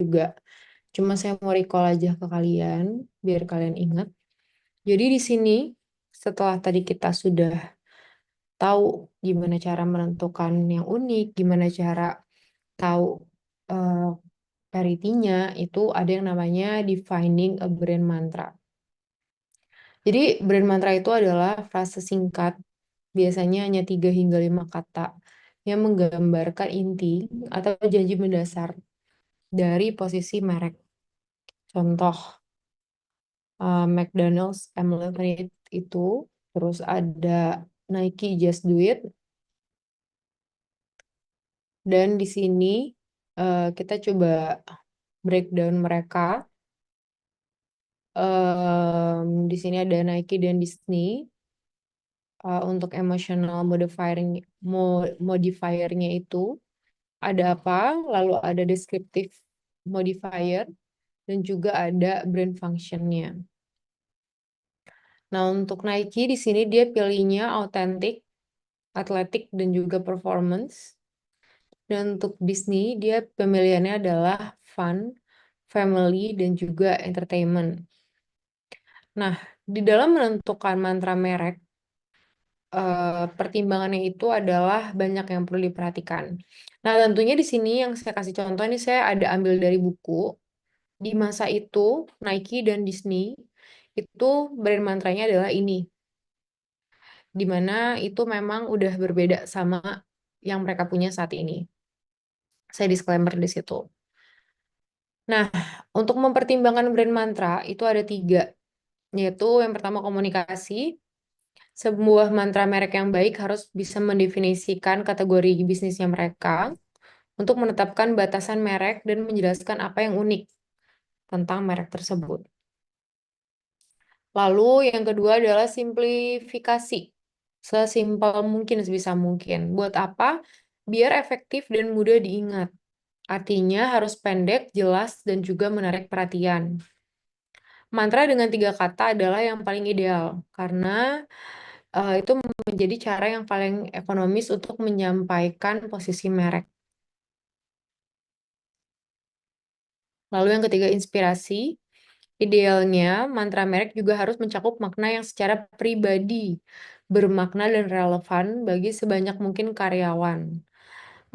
juga. Cuma saya mau recall aja ke kalian biar kalian ingat. Jadi di sini setelah tadi kita sudah tahu gimana cara menentukan yang unik, gimana cara tahu eh, parity-nya, itu ada yang namanya defining a brand mantra. Jadi brand mantra itu adalah frase singkat, biasanya hanya 3 hingga 5 kata, yang menggambarkan inti atau janji mendasar dari posisi merek. Contoh, McDonald's I'm loving it itu, terus ada Nike Just Do It, dan di sini kita coba breakdown mereka. Di sini ada Nike dan Disney. Untuk emotional modifiernya itu ada apa? Lalu ada descriptive modifier dan juga ada brand functionnya. Nah, untuk Nike di sini dia pilihnya authentic, athletic, dan juga performance. Dan untuk Disney dia pemilihannya adalah fun, family, dan juga entertainment. Nah, di dalam menentukan mantra merek, pertimbangannya itu adalah banyak yang perlu diperhatikan. Nah, tentunya di sini yang saya kasih contoh ini saya ada ambil dari buku. Di masa itu, Nike dan Disney itu brand mantranya adalah ini, di mana itu memang udah berbeda sama yang mereka punya saat ini. Saya disclaimer di situ. Nah, untuk mempertimbangkan brand mantra itu ada 3, yaitu yang pertama komunikasi. Sebuah mantra merek yang baik harus bisa mendefinisikan kategori bisnisnya mereka untuk menetapkan batasan merek dan menjelaskan apa yang unik tentang merek tersebut. Lalu yang kedua adalah simplifikasi. Sesimpel mungkin, sebisa mungkin. Buat apa? Biar efektif dan mudah diingat. Artinya harus pendek, jelas, dan juga menarik perhatian. Mantra dengan 3 kata adalah yang paling ideal, karena itu menjadi cara yang paling ekonomis untuk menyampaikan posisi merek. Lalu yang ketiga, inspirasi. Idealnya, mantra merek juga harus mencakup makna yang secara pribadi, bermakna dan relevan bagi sebanyak mungkin karyawan.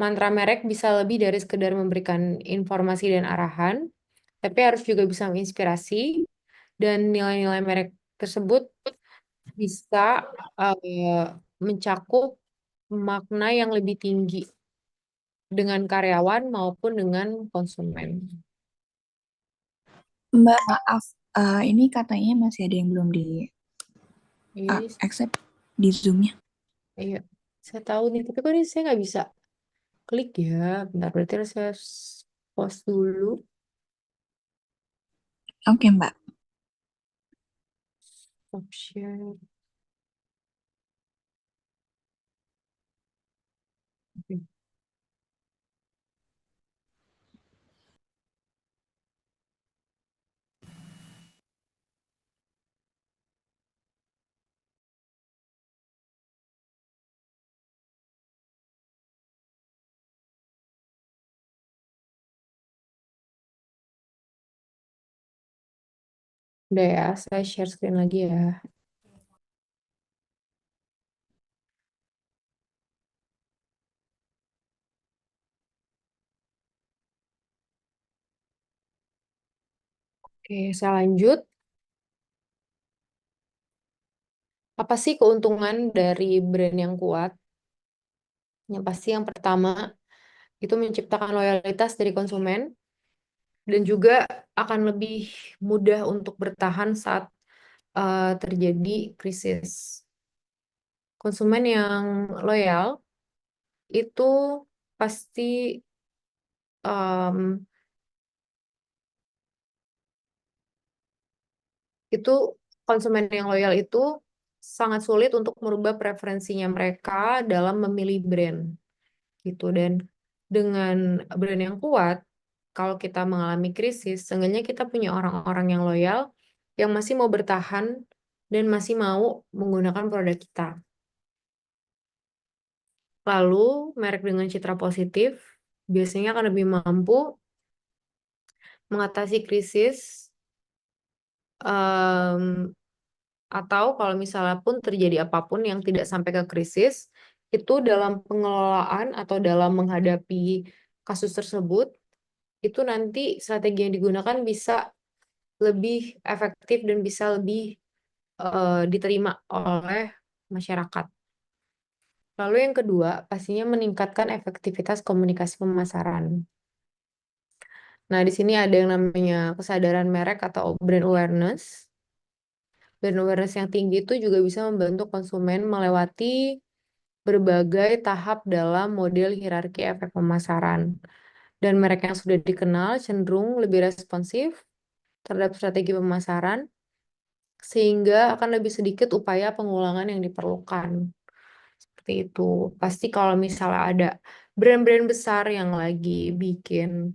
Mantra merek bisa lebih dari sekedar memberikan informasi dan arahan, tapi harus juga bisa menginspirasi, dan nilai-nilai merek tersebut bisa mencakup makna yang lebih tinggi dengan karyawan maupun dengan konsumen. Mbak, maaf, ini katanya masih ada yang belum di Iya, accept di Zoom-nya. iya. Saya tahu nih, tapi kok ini saya nggak bisa klik ya. Bentar, berarti harus saya post dulu. Oke, Mbak. Stop share. Oke. Udah ya, saya share screen lagi ya. Oke, saya lanjut. Apa sih keuntungan dari brand yang kuat? Yang pasti yang pertama, itu menciptakan loyalitas dari konsumen dan juga akan lebih mudah untuk bertahan saat terjadi krisis. Konsumen yang loyal itu pasti em, itu konsumen yang loyal itu sangat sulit untuk merubah preferensinya mereka dalam memilih brand gitu. Dan dengan brand yang kuat, kalau kita mengalami krisis, seenggaknya kita punya orang-orang yang loyal yang masih mau bertahan dan masih mau menggunakan produk kita. Lalu, merek dengan citra positif biasanya akan lebih mampu mengatasi krisis, em, atau kalau misalnya pun terjadi apapun yang tidak sampai ke krisis, itu dalam pengelolaan atau dalam menghadapi kasus tersebut, itu nanti strategi yang digunakan bisa lebih efektif dan bisa lebih diterima oleh masyarakat. Lalu yang kedua, pastinya meningkatkan efektivitas komunikasi pemasaran. Nah, di sini ada yang namanya kesadaran merek atau brand awareness. Brand awareness yang tinggi itu juga bisa membantu konsumen melewati berbagai tahap dalam model hierarki efek pemasaran. Dan merek yang sudah dikenal cenderung lebih responsif terhadap strategi pemasaran, sehingga akan lebih sedikit upaya pengulangan yang diperlukan. Seperti itu. Pasti kalau misalnya ada brand-brand besar yang lagi bikin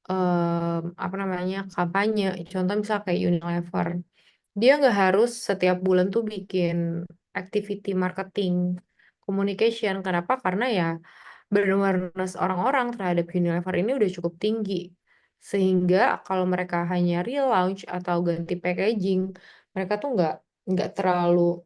apa namanya kampanye, contoh misal kayak Unilever, dia nggak harus setiap bulan tuh bikin activity marketing communication. Kenapa? Karena ya brand awareness orang-orang terhadap Unilever ini udah cukup tinggi. Sehingga kalau mereka hanya relaunch atau ganti packaging, mereka tuh nggak terlalu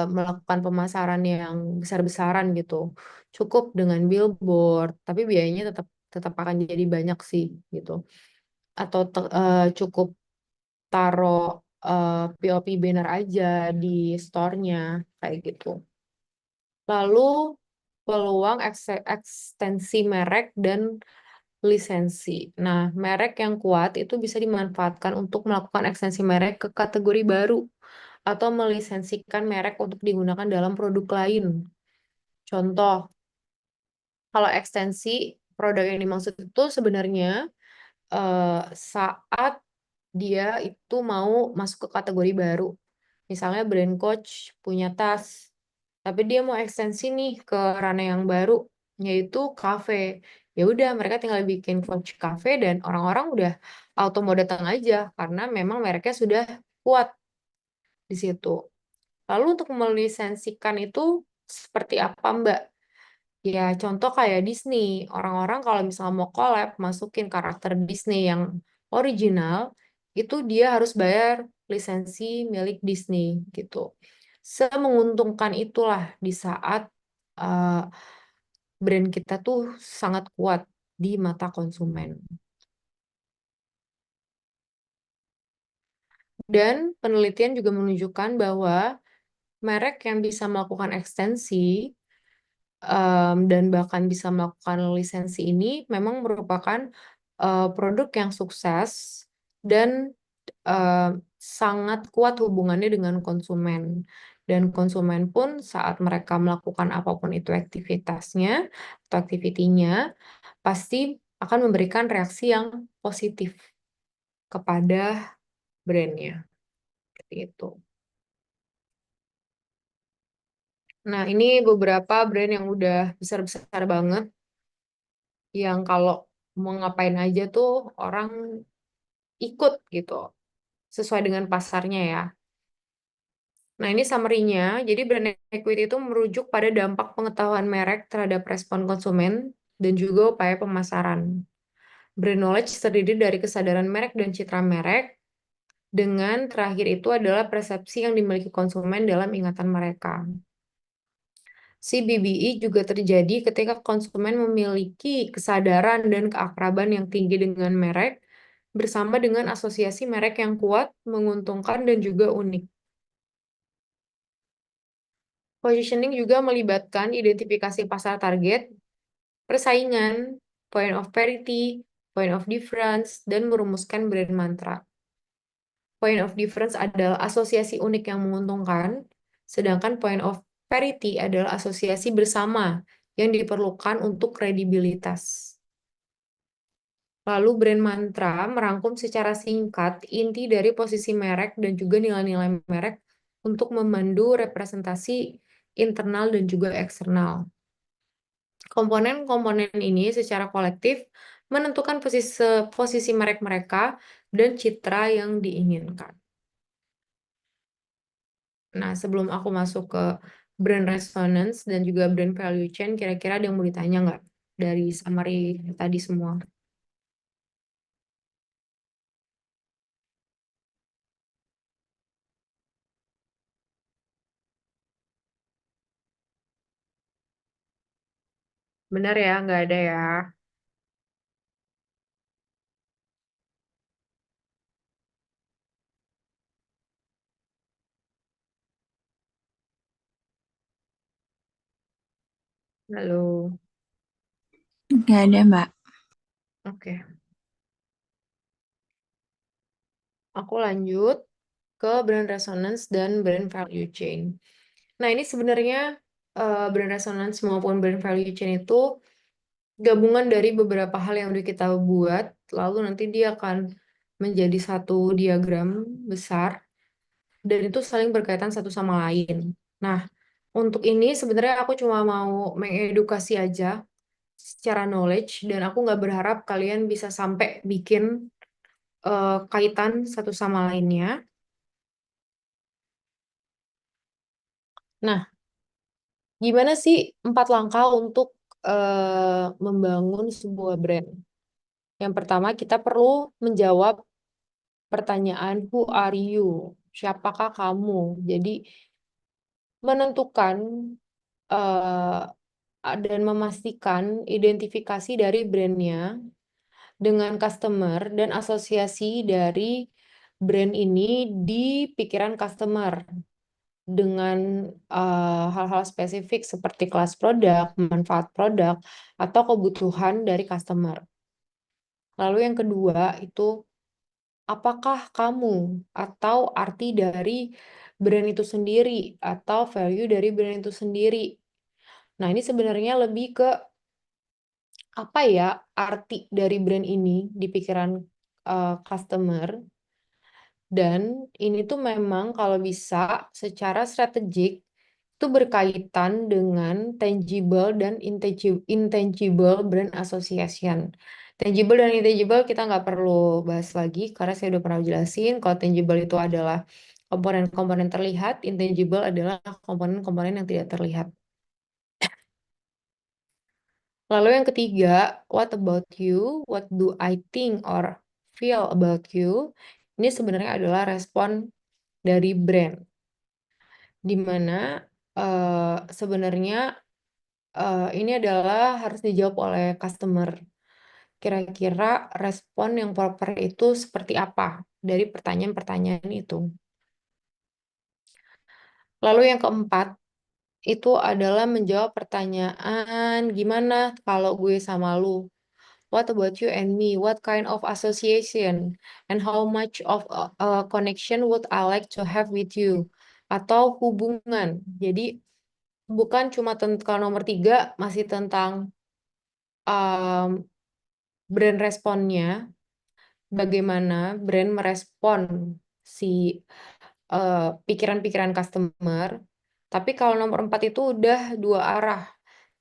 melakukan pemasaran yang besar-besaran gitu. Cukup dengan billboard, tapi biayanya tetap tetap akan jadi banyak sih gitu. Atau cukup taruh POP banner aja di store-nya kayak gitu. Lalu peluang ekstensi merek dan lisensi. Nah, merek yang kuat itu bisa dimanfaatkan untuk melakukan ekstensi merek ke kategori baru atau melisensikan merek untuk digunakan dalam produk lain. Contoh, kalau ekstensi produk yang dimaksud itu sebenarnya saat dia itu mau masuk ke kategori baru. Misalnya brand Coach punya tas, tapi dia mau ekstensi nih ke ranah yang baru, yaitu cafe. Ya udah, mereka tinggal bikin Coach Cafe dan orang-orang udah auto mau datang aja karena memang mereknya sudah kuat di situ. Lalu untuk melisensikan itu seperti apa, Mbak? Ya, contoh kayak Disney. Orang-orang kalau misalnya mau collab, masukin karakter Disney yang original, itu dia harus bayar lisensi milik Disney gitu. Semenguntungkan itulah di saat uh, brand kita tuh sangat kuat di mata konsumen. Dan penelitian juga menunjukkan bahwa merek yang bisa melakukan ekstensi dan bahkan bisa melakukan lisensi ini memang merupakan produk yang sukses dan eh, sangat kuat hubungannya dengan konsumen. Dan konsumen pun saat mereka melakukan apapun itu aktivitasnya atau aktivitinya, pasti akan memberikan reaksi yang positif kepada brandnya. Seperti itu. Nah, ini beberapa brand yang udah besar-besar banget, yang kalau mau ngapain aja tuh orang ikut gitu, sesuai dengan pasarnya ya. Nah, ini summary-nya. Jadi brand equity itu merujuk pada dampak pengetahuan merek terhadap respon konsumen dan juga upaya pemasaran. Brand knowledge terdiri dari kesadaran merek dan citra merek, dengan terakhir itu adalah persepsi yang dimiliki konsumen dalam ingatan mereka. CBBE juga terjadi ketika konsumen memiliki kesadaran dan keakraban yang tinggi dengan merek, bersama dengan asosiasi merek yang kuat, menguntungkan, dan juga unik. Positioning juga melibatkan identifikasi pasar target, persaingan, point of parity, point of difference, dan merumuskan brand mantra. Point of difference adalah asosiasi unik yang menguntungkan, sedangkan point of parity adalah asosiasi bersama yang diperlukan untuk kredibilitas. Lalu brand mantra merangkum secara singkat inti dari posisi merek dan juga nilai-nilai merek untuk memandu representasi internal dan juga eksternal. Komponen-komponen ini secara kolektif menentukan posisi merek mereka dan citra yang diinginkan. Nah, sebelum aku masuk ke brand resonance dan juga brand value chain, kira-kira ada yang mau ditanya nggak dari summary tadi semua? Benar ya, nggak ada ya. Lalu, Nggak ada, Mbak. oke. Aku lanjut ke brand resonance dan brand value chain. Nah, ini sebenarnya brand resonance maupun brand value chain itu gabungan dari beberapa hal yang udah kita buat, lalu nanti dia akan menjadi satu diagram besar, dan itu saling berkaitan satu sama lain. Nah, untuk ini sebenarnya aku cuma mau mengedukasi aja secara knowledge, dan aku nggak berharap kalian bisa sampai bikin kaitan satu sama lainnya. Nah, gimana sih 4 langkah untuk membangun sebuah brand? Yang pertama, kita perlu menjawab pertanyaan who are you? Siapakah kamu? Jadi menentukan eh, dan memastikan identifikasi dari brandnya dengan customer dan asosiasi dari brand ini di pikiran customer dengan hal-hal spesifik seperti kelas produk, manfaat produk, atau kebutuhan dari customer. Lalu yang kedua itu apakah kamu atau arti dari brand itu sendiri atau value dari brand itu sendiri. Nah, ini sebenarnya lebih ke apa ya arti dari brand ini di pikiran customer, dan ini tuh memang kalau bisa secara strategik itu berkaitan dengan tangible dan intangible brand association. Tangible dan intangible kita nggak perlu bahas lagi karena saya udah pernah jelasin kalau tangible itu adalah komponen-komponen terlihat, intangible adalah komponen-komponen yang tidak terlihat. Lalu yang ketiga, what about you? What do I think or feel about you? Ini sebenarnya adalah respon dari brand, di mana sebenarnya ini adalah harus dijawab oleh customer. Kira-kira respon yang proper itu seperti apa dari pertanyaan-pertanyaan itu. Lalu yang keempat, itu adalah menjawab pertanyaan gimana kalau gue sama lu. What about you and me? What kind of association and how much of a connection would I like to have with you? Atau hubungan. Jadi bukan cuma tentang nomor 3, masih tentang um, brand responnya, bagaimana brand merespon si pikiran-pikiran customer. Tapi kalau nomor 4 itu udah dua arah.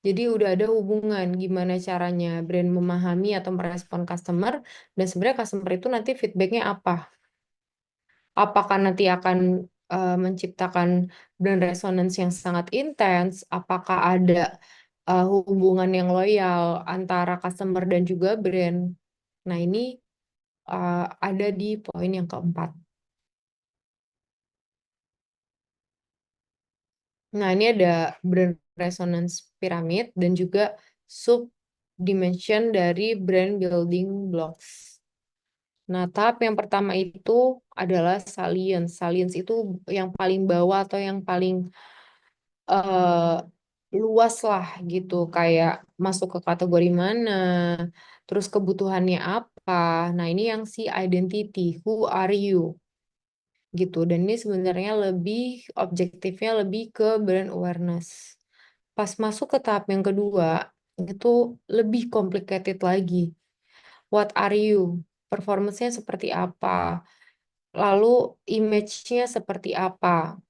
Jadi udah ada hubungan gimana caranya brand memahami atau merespon customer, dan sebenarnya customer itu nanti feedbacknya apa? Apakah nanti akan menciptakan brand resonance yang sangat intens? Apakah ada hubungan yang loyal antara customer dan juga brand? Nah, ini ada di poin yang keempat. Nah, ini ada brand resonance pyramid dan juga sub dimension dari brand building blocks. Nah, tahap yang pertama itu adalah salience. Salience itu yang paling bawah atau yang paling eh, luas lah gitu. Kayak masuk ke kategori mana, terus kebutuhannya apa. Nah, ini yang si identity, who are you gitu. Dan ini sebenarnya lebih objektifnya lebih ke brand awareness. Pas masuk ke tahap yang kedua, itu lebih complicated lagi. What are you? Performance-nya seperti apa? Lalu image-nya seperti apa?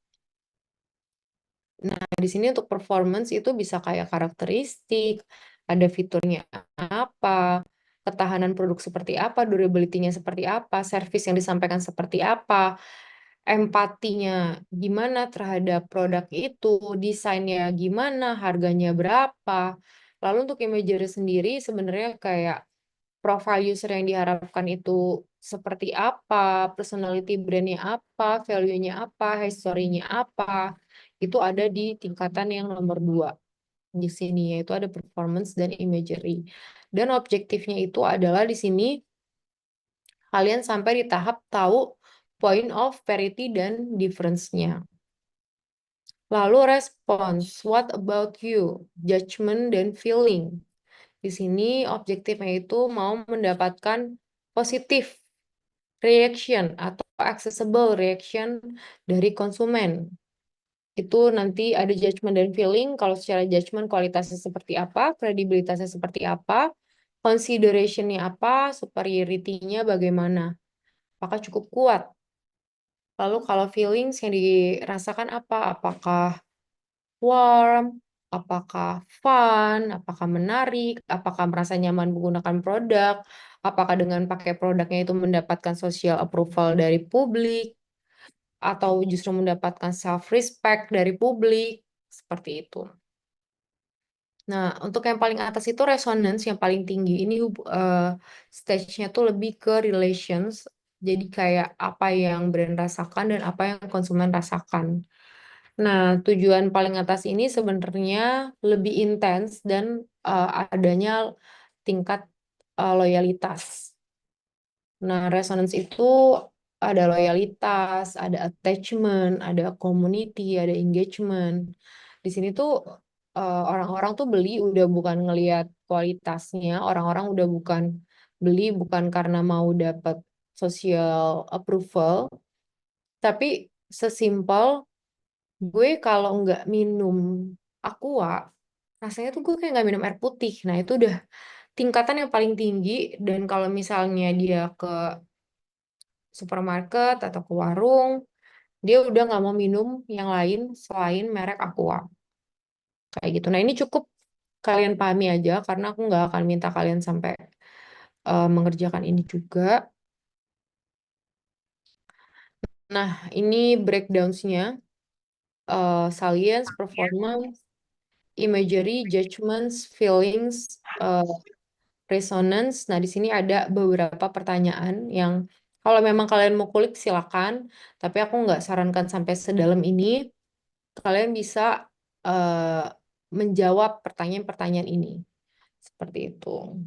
Nah, di sini untuk performance itu bisa kayak karakteristik, ada fiturnya apa, ketahanan produk seperti apa, durability-nya seperti apa, service yang disampaikan seperti apa, empatinya gimana terhadap produk itu, desainnya gimana, harganya berapa. Lalu untuk imagery sendiri sebenarnya kayak profile user yang diharapkan itu seperti apa, personality brandnya apa, value-nya apa, history-nya apa, itu ada di tingkatan yang nomor 2. di sini, yaitu ada performance dan imagery. Dan objektifnya itu adalah di sini kalian sampai di tahap tahu point of parity dan difference-nya. Lalu respons, what about you? Judgment dan feeling. Di sini objektifnya itu mau mendapatkan positif reaction atau accessible reaction dari konsumen. Itu nanti ada judgment dan feeling. Kalau secara judgment kualitasnya seperti apa, kredibilitasnya seperti apa, consideration-nya apa, superiority-nya bagaimana. Apakah cukup kuat? Lalu kalau feelings yang dirasakan apa? Apakah warm, apakah fun, apakah menarik, apakah merasa nyaman menggunakan produk, apakah dengan pakai produknya itu mendapatkan social approval dari publik, atau justru mendapatkan self-respect dari publik, seperti itu. Nah, untuk yang paling atas itu resonance yang paling tinggi. Ini stage-nya tuh lebih ke relations. Jadi kayak apa yang brand rasakan dan apa yang konsumen rasakan. Nah, tujuan paling atas ini sebenarnya lebih intens dan adanya tingkat loyalitas. Nah, resonance itu ada loyalitas, ada attachment, ada community, ada engagement. Di sini tuh orang-orang tuh beli udah bukan ngelihat kualitasnya, orang-orang udah bukan beli bukan karena mau dapat social approval, tapi sesimpel gue kalau nggak minum Aqua, rasanya tuh gue kayak nggak minum air putih. Nah, itu udah tingkatan yang paling tinggi. Dan kalau misalnya dia ke supermarket atau ke warung, dia udah nggak mau minum yang lain selain merek Aqua. Kayak gitu. Nah, ini cukup kalian pahami aja karena aku nggak akan minta kalian sampai mengerjakan ini juga. Nah, ini breakdowns-nya. Salience, performance, imagery, judgments, feelings, resonance. Nah, di sini ada beberapa pertanyaan yang kalau memang kalian mau kulik silakan, tapi aku nggak sarankan sampai sedalam ini. Kalian bisa eh, menjawab pertanyaan-pertanyaan ini. Seperti itu.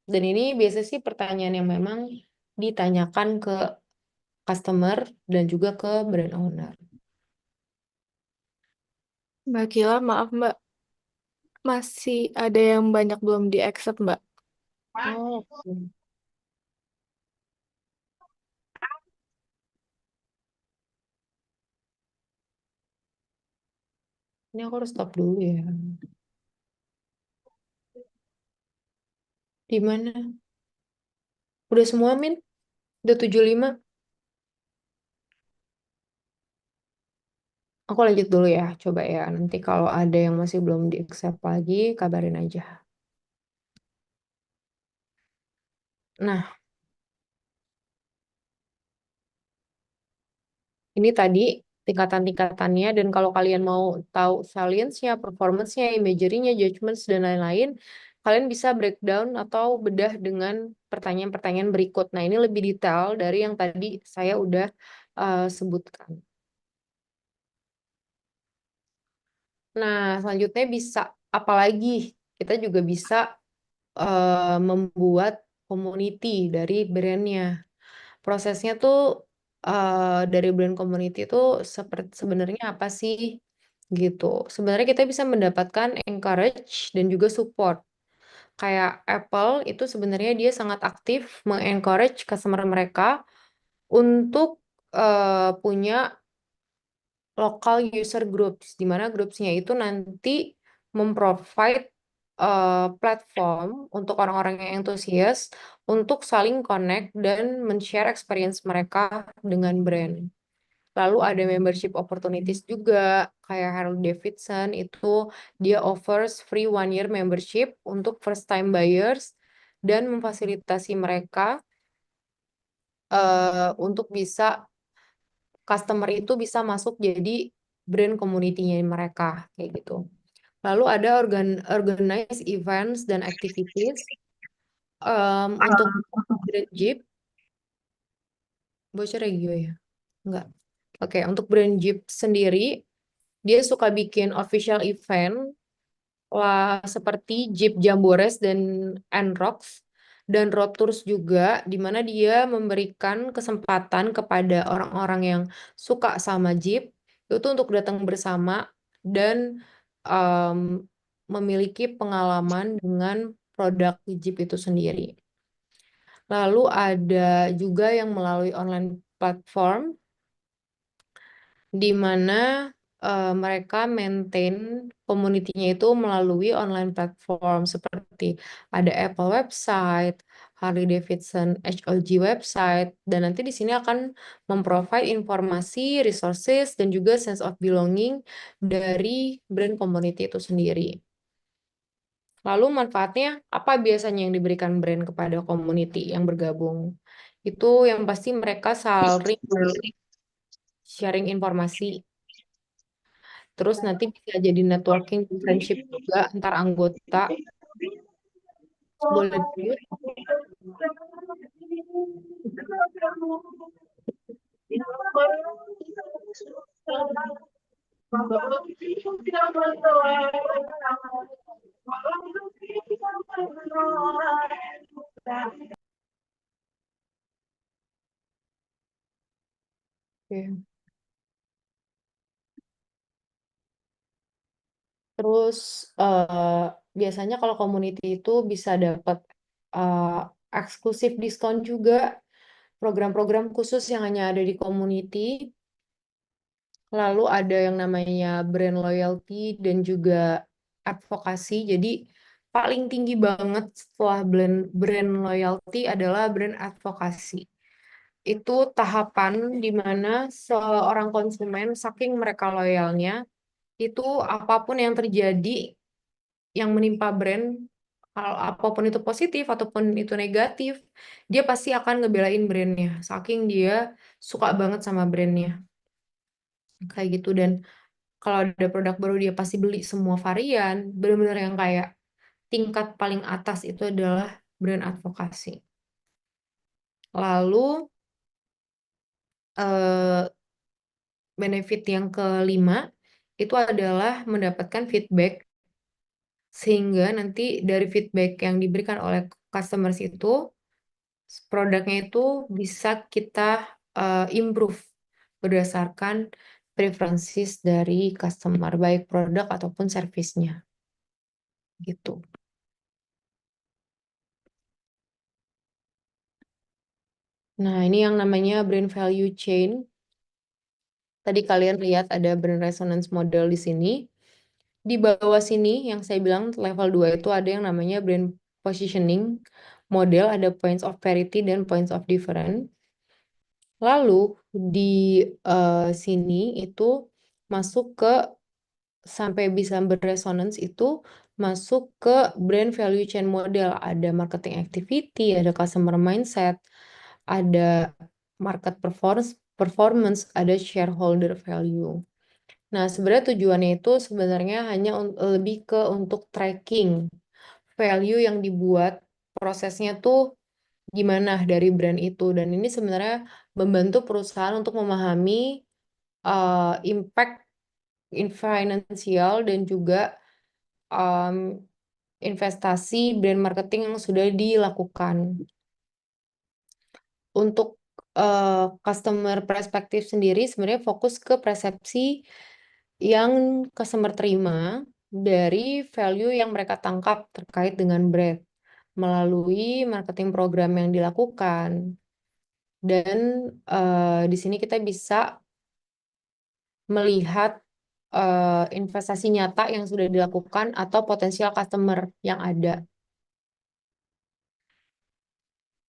Dan ini biasanya sih pertanyaan yang memang ditanyakan ke customer dan juga ke brand owner. Mbak Kila, maaf Mbak, masih ada yang banyak belum di-accept Mbak. Oh, oke. Ini aku harus stop dulu ya. Di mana? Udah semua, Min? Udah 75. Aku lanjut dulu ya, coba ya. Nanti kalau ada yang masih belum di-accept lagi, kabarin aja. Nah, ini tadi tingkatan-tingkatannya, dan kalau kalian mau tahu salience-nya, performance-nya, imagery-nya, judgments, dan lain-lain, kalian bisa breakdown atau bedah dengan pertanyaan-pertanyaan berikut. Nah, ini lebih detail dari yang tadi saya udah sebutkan. Nah, selanjutnya bisa, apalagi kita juga bisa membuat community dari brandnya. Prosesnya tuh dari brand community itu seperti sebenarnya apa sih gitu. Sebenarnya kita bisa mendapatkan encourage dan juga support. Kayak Apple itu sebenarnya dia sangat aktif mengencourage customer mereka untuk punya local user groups, di mana groupsnya itu nanti memprovide platform untuk orang-orang yang antusias untuk saling connect dan men-share experience mereka dengan brand. Lalu ada membership opportunities juga, kayak Harley Davidson itu dia offers free 1 year membership untuk first time buyers dan memfasilitasi mereka untuk bisa customer itu bisa masuk jadi brand community-nya mereka kayak gitu. Lalu ada organize events dan activities untuk brand Jeep, bocor regio ya? Enggak. Oke, untuk brand Jeep sendiri dia suka bikin official event lah seperti Jeep Jambores dan Enrox dan Road Tours juga, di mana dia memberikan kesempatan kepada orang-orang yang suka sama Jeep itu untuk datang bersama dan em, memiliki pengalaman dengan produk Jeep itu sendiri. Lalu ada juga yang melalui online platform di mana mereka maintain community-nya itu melalui online platform seperti ada Apple website, Harley Davidson HOG website, dan nanti di sini akan memprovide informasi, resources, dan juga sense of belonging dari brand community itu sendiri. Lalu manfaatnya apa biasanya yang diberikan brand kepada community yang bergabung? Itu yang pasti mereka saling sharing informasi. Terus nanti bisa jadi networking dan friendship juga antar anggota. Boleh di-mute? Oke. Terus biasanya kalau community itu bisa dapat eh, eksklusif diskon juga, program-program khusus yang hanya ada di community. Lalu ada yang namanya brand loyalty dan juga advokasi. Jadi paling tinggi banget setelah brand loyalty adalah brand advokasi. Itu tahapan di mana seorang konsumen saking mereka loyalnya, itu apapun yang terjadi yang menimpa brand, kalau apapun itu positif ataupun itu negatif, dia pasti akan ngebelain brandnya. Saking dia suka banget sama brandnya. Kayak gitu. Dan kalau ada produk baru dia pasti beli semua varian. Benar-benar yang kayak tingkat paling atas itu adalah brand advokasi. Lalu eh, benefit yang kelima itu adalah mendapatkan feedback sehingga nanti dari feedback yang diberikan oleh customers itu produknya itu bisa kita improve berdasarkan preferences dari customer baik produk ataupun servisnya gitu. Nah, ini yang namanya brand value chain. Tadi kalian lihat ada brand resonance model di sini. Di bawah sini yang saya bilang level 2 itu ada yang namanya brand positioning model, ada points of parity dan points of difference. Lalu di sini itu masuk ke sampai bisa berresonance itu masuk ke brand value chain model. Ada marketing activity, ada customer mindset, ada market performance, ada shareholder value. Nah, sebenarnya tujuannya itu sebenarnya hanya lebih ke untuk tracking value yang dibuat, prosesnya tuh gimana dari brand itu. Dan ini sebenarnya membantu perusahaan untuk memahami impact in finansial dan juga um, investasi brand marketing yang sudah dilakukan. Untuk customer perspektif sendiri sebenarnya fokus ke persepsi yang customer terima dari value yang mereka tangkap terkait dengan brand melalui marketing program yang dilakukan. Dan di sini kita bisa melihat investasi nyata yang sudah dilakukan atau potensial customer yang ada.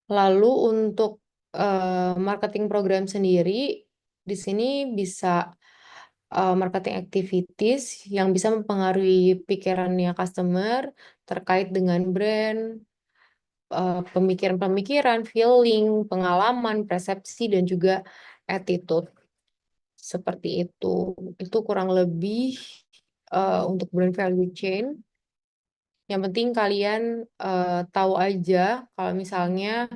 Lalu untuk marketing program sendiri, di sini bisa marketing activities yang bisa mempengaruhi pikirannya customer terkait dengan brand, pemikiran-pemikiran, feeling, pengalaman, persepsi, dan juga attitude. Seperti itu. Itu kurang lebih untuk brand value chain. Yang penting kalian tahu aja kalau misalnya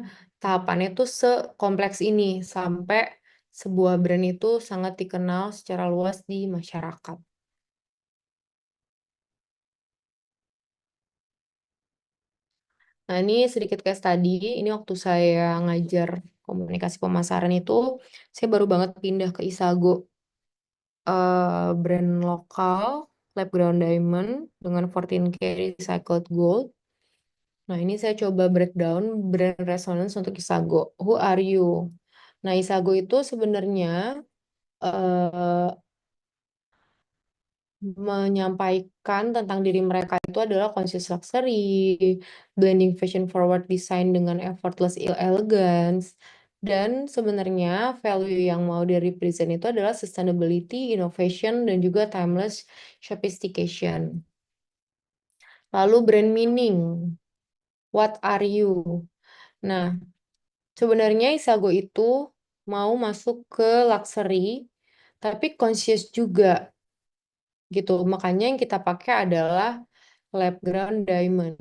tahapannya tuh sekompleks ini sampai sebuah brand itu sangat dikenal secara luas di masyarakat. Nah, ini sedikit case tadi. Ini waktu saya ngajar komunikasi pemasaran itu, saya baru banget pindah ke Isago, brand lokal, Lab Ground Diamond dengan 14K recycled gold. Nah, ini saya coba breakdown brand resonance untuk Isago. Who are you? Nah, Isago itu sebenarnya eh, menyampaikan tentang diri mereka itu adalah conscious luxury, blending fashion forward design dengan effortless elegance, dan sebenarnya value yang mau di represent itu adalah sustainability, innovation, dan juga timeless sophistication. Lalu brand meaning, what are you? Nah, sebenarnya Isago itu mau masuk ke luxury, tapi conscious juga gitu. Makanya yang kita pakai adalah lab ground diamond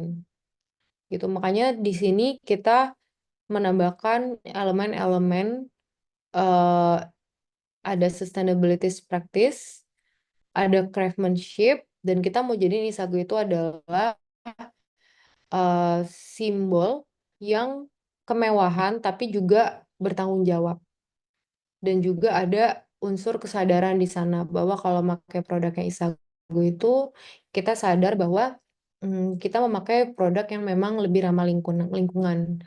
gitu. Makanya di sini kita menambahkan elemen-elemen eh, ada sustainability practice, ada craftsmanship, dan kita mau jadi Isago itu adalah simbol yang kemewahan tapi juga bertanggung jawab. Dan juga ada unsur kesadaran di sana bahwa kalau pakai produknya Isago itu kita sadar bahwa kita memakai produk yang memang lebih ramah lingkungan.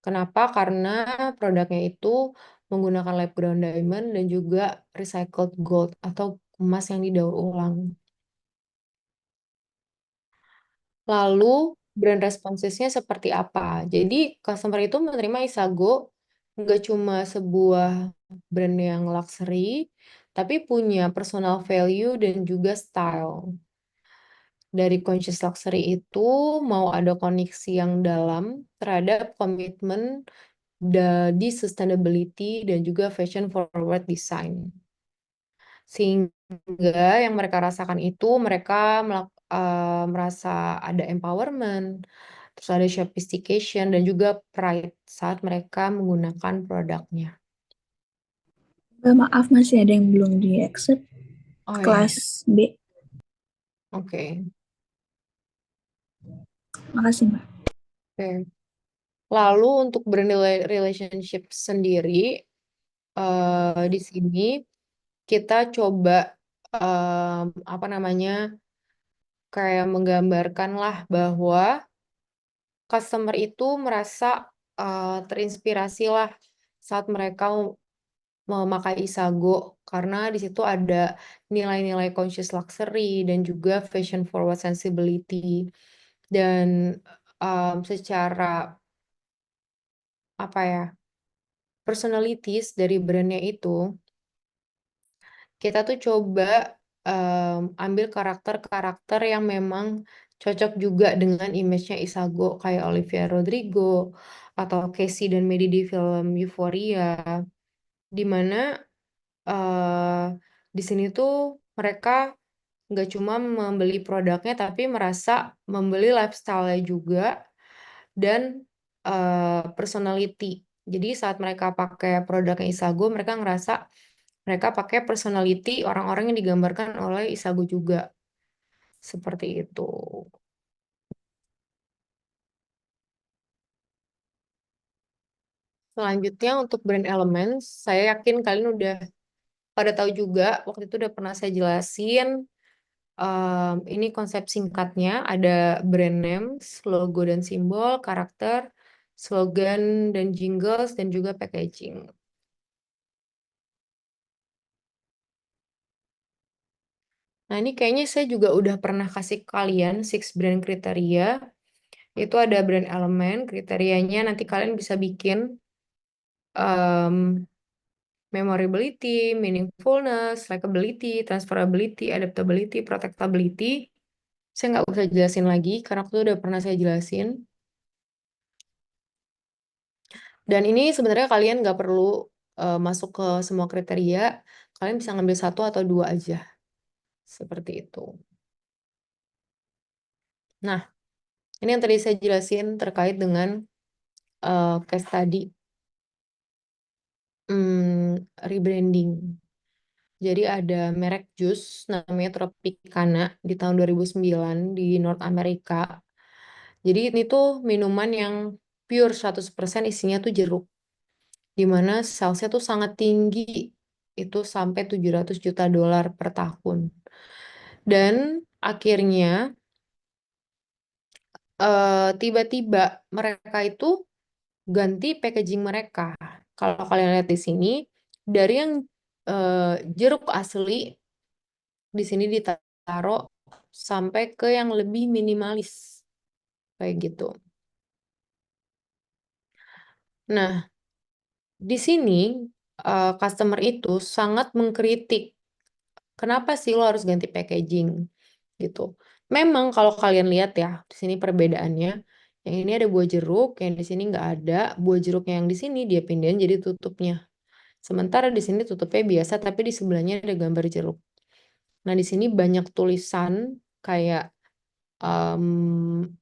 Kenapa? Karena produknya itu menggunakan lab ground diamond dan juga recycled gold atau emas yang didaur ulang. Lalu brand responsesnya seperti apa? Jadi customer itu menerima Isago nggak cuma sebuah brand yang luxury, tapi punya personal value dan juga style. Dari conscious luxury itu mau ada koneksi yang dalam terhadap komitmen di sustainability dan juga fashion forward design. Sehingga yang mereka rasakan itu mereka merasa ada empowerment, terus ada sophistication dan juga pride saat mereka menggunakan produknya. Maaf, masih ada yang belum di accept. Oh ya, Kelas B. oke. Makasih, Mbak. Oke. Lalu untuk brand relationship sendiri di sini kita coba apa namanya kayak menggambarkan lah bahwa customer itu merasa terinspirasi lah saat mereka memakai Isago karena di situ ada nilai-nilai conscious luxury dan juga fashion forward sensibility dan secara apa ya personalities dari brandnya itu kita tuh coba ambil karakter-karakter yang memang cocok juga dengan image-nya Isago kayak Olivia Rodrigo atau Casey dan Maddie di film Euphoria, di mana eh, di sini tuh mereka nggak cuma membeli produknya tapi merasa membeli lifestyle-nya juga dan personality. Jadi saat mereka pakai produknya Isago, mereka ngerasa mereka pakai personality orang-orang yang digambarkan oleh Isago juga. Seperti itu. Selanjutnya untuk brand elements, saya yakin kalian udah pada tahu juga, waktu itu udah pernah saya jelasin. Ini konsep singkatnya, ada brand names, logo dan simbol, karakter, slogan dan jingles, dan juga packaging. Nah, ini kayaknya saya juga udah pernah kasih kalian six brand kriteria. Itu ada brand elemen, kriterianya nanti kalian bisa bikin um, memorability, meaningfulness, likability, transferability, adaptability, protectability. Saya nggak usah jelasin lagi karena itu udah pernah saya jelasin. Dan ini sebenarnya kalian nggak perlu masuk ke semua kriteria. Kalian bisa ngambil satu atau dua aja. Seperti itu. Nah, ini yang tadi saya jelasin terkait dengan case tadi. Rebranding. Jadi ada merek jus namanya Tropicana di tahun 2009 di North America. Jadi ini tuh minuman yang pure 100% isinya tuh jeruk. Dimana salesnya tuh sangat tinggi. Itu sampai 700 juta dolar per tahun. Dan akhirnya tiba-tiba mereka itu ganti packaging mereka. Kalau kalian lihat di sini, dari yang jeruk asli di sini ditaruh sampai ke yang lebih minimalis kayak gitu. Nah, di sini customer itu sangat mengkritik, kenapa sih lo harus ganti packaging gitu. Memang kalau kalian lihat ya, di sini perbedaannya, yang ini ada buah jeruk, yang di sini nggak ada. Buah jeruknya yang di sini dia pindahin jadi tutupnya. Sementara di sini tutupnya biasa, tapi di sebelahnya ada gambar jeruk. Nah, di sini banyak tulisan kayak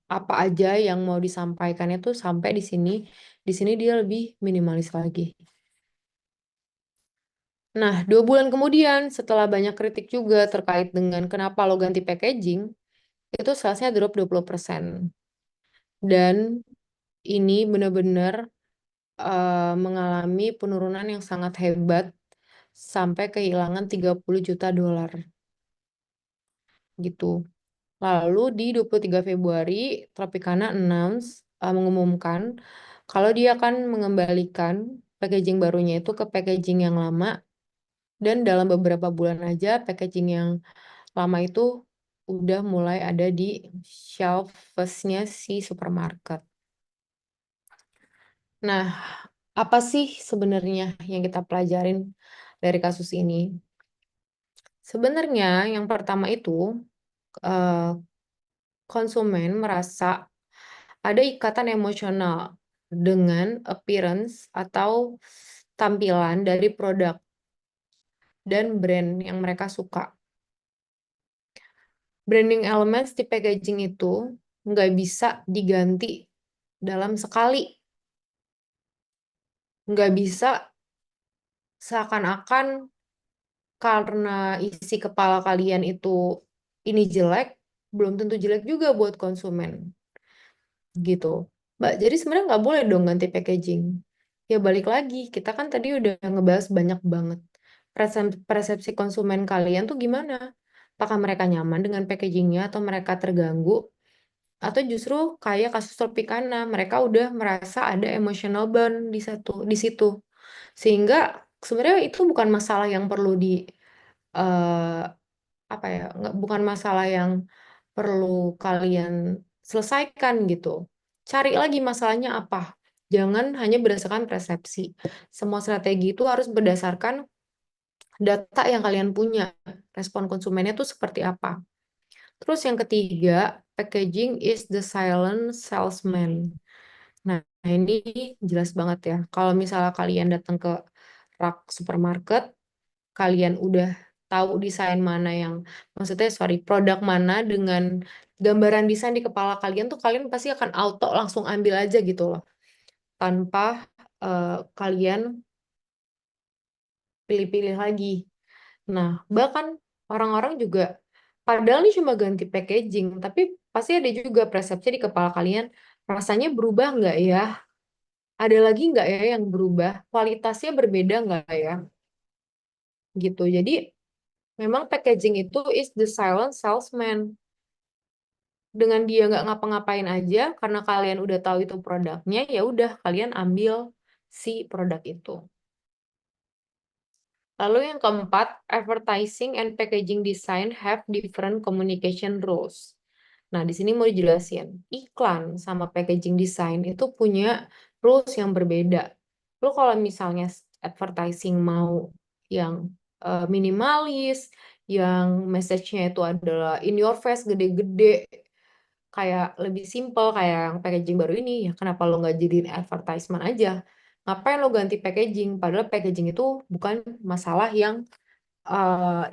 apa aja yang mau disampaikannya tuh sampai di sini. Di sini dia lebih minimalis lagi. Nah, 2 bulan kemudian setelah banyak kritik juga terkait dengan kenapa lo ganti packaging, itu salesnya drop 20%. Dan ini benar-benar mengalami penurunan yang sangat hebat sampai kehilangan 30 juta dolar gitu. Lalu di 23 Februari, Tropicana mengumumkan kalau dia akan mengembalikan packaging barunya itu ke packaging yang lama, dan dalam beberapa bulan aja packaging yang lama itu udah mulai ada di shelf-nya si supermarket. Nah, apa sih sebenarnya yang kita pelajarin dari kasus ini? Sebenarnya yang pertama itu eh, konsumen merasa ada ikatan emosional dengan appearance atau tampilan dari produk dan brand yang mereka suka. Branding elements di packaging itu nggak bisa diganti dalam sekali. Nggak bisa seakan-akan karena isi kepala kalian itu ini jelek, belum tentu jelek juga buat konsumen. Gitu. Mbak, jadi sebenarnya nggak boleh dong ganti packaging. Ya balik lagi, kita kan tadi udah ngebahas banyak banget. Persepsi konsumen kalian tuh gimana? Apakah mereka nyaman dengan packagingnya atau mereka terganggu? Atau justru kayak kasus Tropicana, mereka udah merasa ada emotional bond di situ. Sehingga sebenarnya itu bukan masalah yang perlu eh, apa ya, bukan masalah yang perlu kalian selesaikan gitu. Cari lagi masalahnya apa. Jangan hanya berdasarkan persepsi. Semua strategi itu harus berdasarkan data yang kalian punya. Respon konsumennya itu seperti apa. Terus yang ketiga, packaging is the silent salesman. Nah, ini jelas banget ya. Kalau misalnya kalian datang ke rak supermarket, kalian udah tahu desain mana yang, maksudnya sorry, produk mana dengan gambaran desain di kepala kalian tuh kalian pasti akan auto langsung ambil aja gitu loh. Tanpa kalian pilih-pilih lagi. Nah, bahkan orang-orang juga, padahal ini cuma ganti packaging, tapi pasti ada juga persepsi di kepala kalian, rasanya berubah nggak ya? Ada lagi nggak ya yang berubah? Kualitasnya berbeda nggak ya? Gitu. Jadi, memang packaging itu is the silent salesman. Dengan dia nggak ngapa-ngapain aja, karena kalian udah tahu itu produknya, ya udah kalian ambil si produk itu. Lalu yang keempat, advertising and packaging design have different communication rules. Nah, di sini mau dijelasin, iklan sama packaging design itu punya rules yang berbeda. Lo kalau misalnya advertising mau yang minimalis, yang message-nya itu adalah in your face, gede-gede, kayak lebih simple, kayak yang packaging baru ini, ya kenapa lo nggak jadiin advertisement aja? Ngapain lo ganti packaging? Padahal packaging itu bukan masalah yang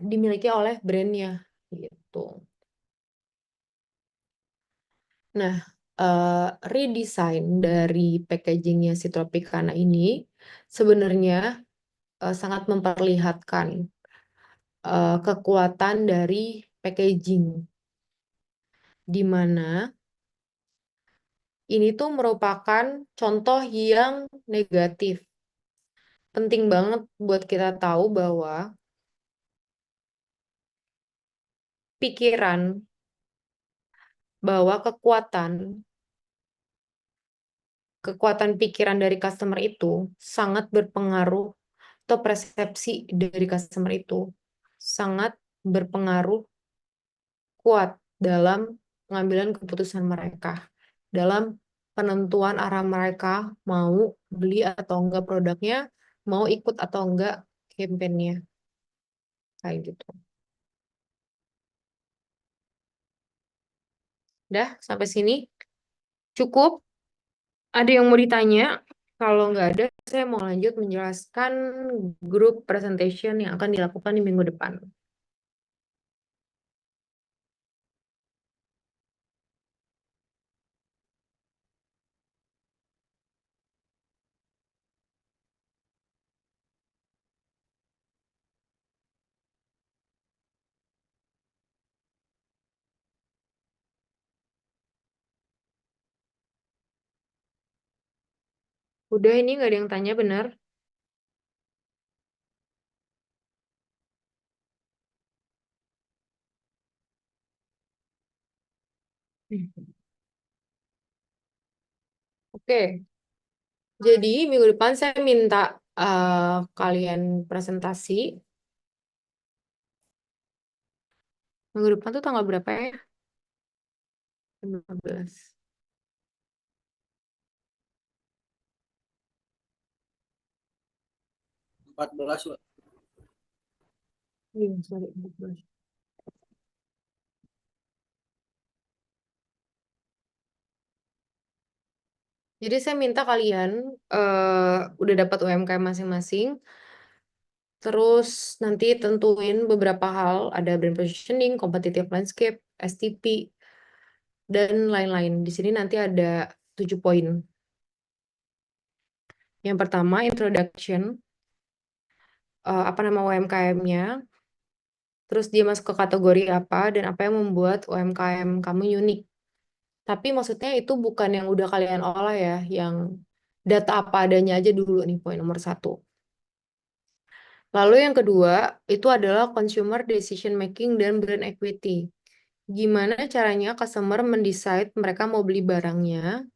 dimiliki oleh brandnya gitu. Nah, redesign dari packagingnya si Tropicana ini sebenarnya sangat memperlihatkan kekuatan dari packaging, di mana Ini tuh merupakan contoh yang negatif. Penting banget buat kita tahu bahwa pikiran, bahwa kekuatan pikiran dari customer itu sangat berpengaruh, atau persepsi dari customer itu sangat berpengaruh kuat dalam pengambilan keputusan mereka, dalam penentuan arah mereka mau beli atau enggak produknya, mau ikut atau enggak campaign-nya, kayak gitu. Dah, sampai sini cukup. Ada yang mau ditanya? Kalau nggak ada, saya mau lanjut menjelaskan grup presentation yang akan dilakukan di minggu depan. Udah, ini nggak ada yang tanya, benar? Hmm. Oke, jadi minggu depan saya minta kalian presentasi. Minggu depan tuh tanggal berapa ya? 15. 14 Pak. Iya, sorry, 14. Jadi saya minta kalian udah dapat UMKM masing-masing, terus nanti tentuin beberapa hal, ada brand positioning, competitive landscape, STP, dan lain-lain. Di sini nanti ada 7 poin. Yang pertama, introduction, apa nama UMKM-nya, terus dia masuk ke kategori apa, dan apa yang membuat UMKM kamu unik. Tapi maksudnya itu bukan yang udah kalian olah ya, yang data apa adanya aja dulu nih, poin nomor 1. Lalu yang kedua, itu adalah consumer decision making dan brand equity. Gimana caranya customer mendecide mereka mau beli barangnya,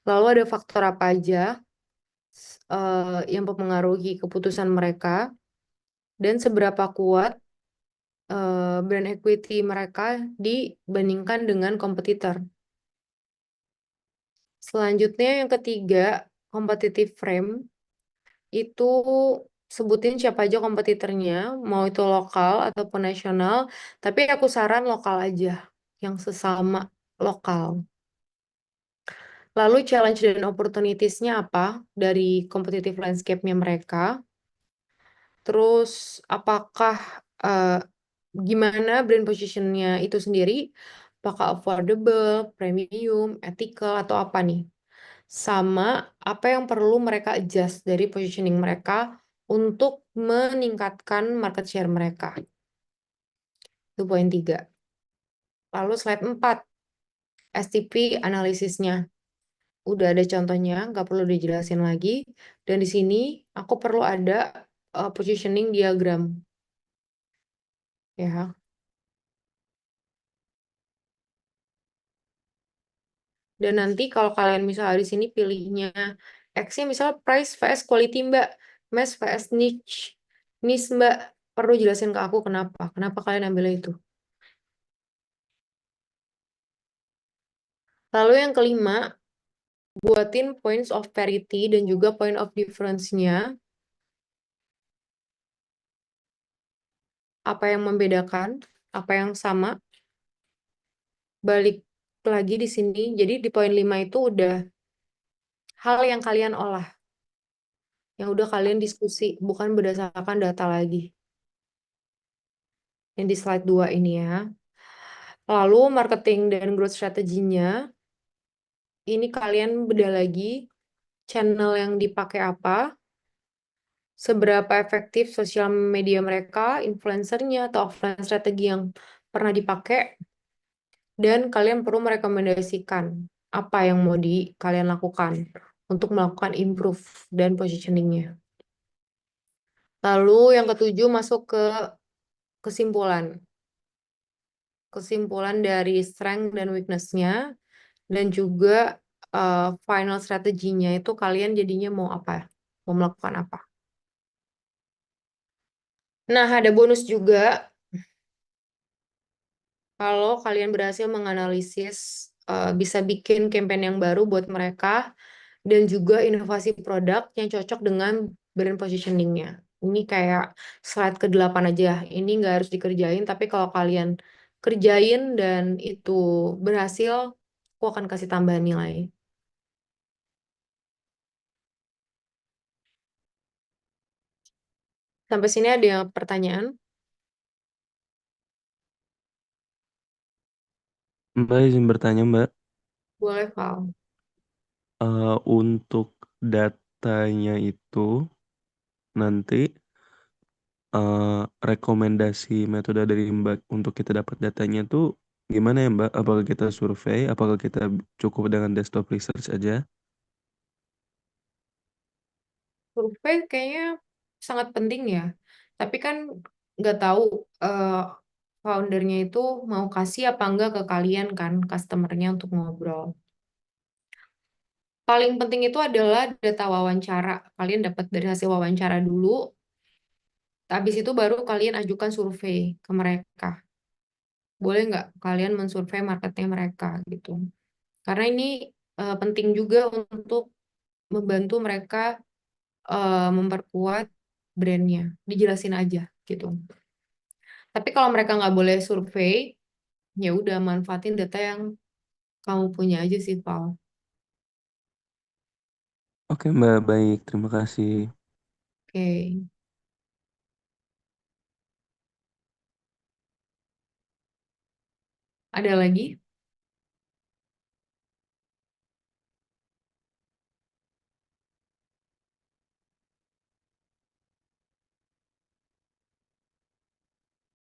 lalu ada faktor apa aja yang mempengaruhi keputusan mereka, dan seberapa kuat brand equity mereka dibandingkan dengan kompetitor. Selanjutnya yang ketiga, competitive frame, itu sebutin siapa aja kompetitornya, mau itu lokal ataupun nasional, tapi aku saran lokal aja, yang sesama lokal. Lalu challenge dan opportunities-nya apa dari competitive landscape-nya mereka. Terus apakah gimana brand position-nya itu sendiri, apakah affordable, premium, ethical, atau apa nih. Sama apa yang perlu mereka adjust dari positioning mereka untuk meningkatkan market share mereka. Itu poin 3. Lalu slide 4, STP analisisnya. Udah ada contohnya, nggak perlu dijelasin lagi. Dan di sini aku perlu ada positioning diagram. Ya. Dan nanti kalau kalian misalnya di sini pilihnya X-nya misalnya price vs quality Mbak, mass vs niche. Niche Mbak, perlu jelasin ke aku kenapa. Kenapa kalian ambil itu. Lalu yang kelima, buatin points of parity dan juga point of difference-nya. Apa yang membedakan, apa yang sama. Balik lagi di sini, jadi di poin 5 itu udah hal yang kalian olah. Yang udah kalian diskusi, bukan berdasarkan data lagi. Yang di slide 2 ini ya. Lalu marketing dan growth strateginya, ini kalian bedah lagi channel yang dipakai apa, seberapa efektif sosial media mereka, influencernya, atau offline strategi yang pernah dipakai, dan kalian perlu merekomendasikan apa yang mau kalian lakukan untuk melakukan improve dan positioningnya. Lalu yang ketujuh masuk ke kesimpulan. Kesimpulan dari strength dan weakness-nya dan juga final strateginya itu kalian jadinya mau apa? Mau melakukan apa? Nah, ada bonus juga kalau kalian berhasil menganalisis bisa bikin campaign yang baru buat mereka dan juga inovasi produk yang cocok dengan brand positioningnya. Ini kayak slide ke-8 aja. Ini nggak harus dikerjain, tapi kalau kalian kerjain dan itu berhasil, aku akan kasih tambahan nilai. Sampai sini ada yang pertanyaan? Mbak izin bertanya Mbak, Boleh, Val. untuk datanya itu nanti rekomendasi metode dari Mbak untuk kita dapat datanya tuh gimana ya Mbak? Apakah kita survei? Apakah kita cukup dengan desktop research aja? Survei kayaknya sangat penting ya. Tapi kan nggak tahu eh, foundernya itu mau kasih apa enggak ke kalian kan, customernya untuk ngobrol. Paling penting itu adalah data wawancara. Kalian dapat dari hasil wawancara dulu, habis itu baru kalian ajukan survei ke mereka. Boleh nggak kalian mensurvei marketnya mereka gitu. Karena ini penting juga untuk membantu mereka memperkuat brandnya. Dijelasin aja gitu. Tapi kalau mereka nggak boleh survei, ya udah manfaatin data yang kamu punya aja sih, Val. Oke Mbak, baik. Terima kasih. Oke. Ada lagi?